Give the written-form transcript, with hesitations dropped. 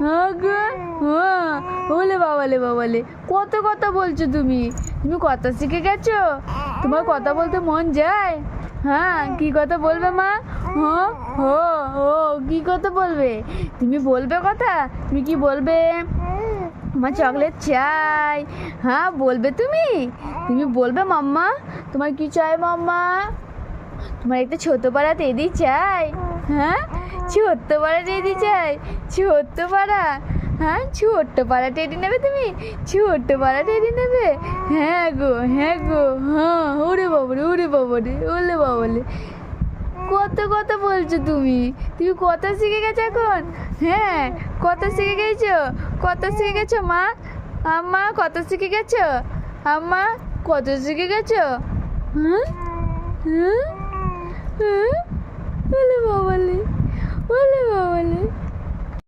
হ্যাঁ গো, হ্যাঁ। ওলে বাবালে বাবালে, কত কথা বলছো তুমি। তুমি কথা শিখে গেছো? তোমার কথা বলতে মন যায়? হ্যাঁ, কি কথা বলবে মা? হ্যাঁ, ও ও কি কথা বলবে? তুমি বলবে কথা? তুমি কি বলবে? আমার চকলেট চাই। হ্যাঁ, বলবে তুমি? তুমি বলবে মাম্মা? তোমার কি চাই মাম্মা? তোমার একটা ছোট পাড়া টেডি চাই। হ্যাঁ, ছোট্ট পাড়া টেডি চাই। ছোট্ট পাড়া, হ্যাঁ, ছোট্ট পাড়া টেডি নেবে তুমি? ছোট্ট পাড়া টেডি নেবে? হ্যাঁ গো, হ্যাঁ গো, হ্যাঁ। ওরে বাবারে, ওরে বাবারে, ওলে বাবালে, কত কথা বলছো তুমি। তুমি কথা শিখে গেছো এখন? হ্যাঁ, কথা শিখে গেছো? কথা শিখে গেছো মা? আম্মা কথা শিখে গেছো? আম্মা কত শিখে গেছো? হ্যাঁ, হ্যাঁ, হ্যাঁ। ওলে বাবালে, ওলে বাবালে।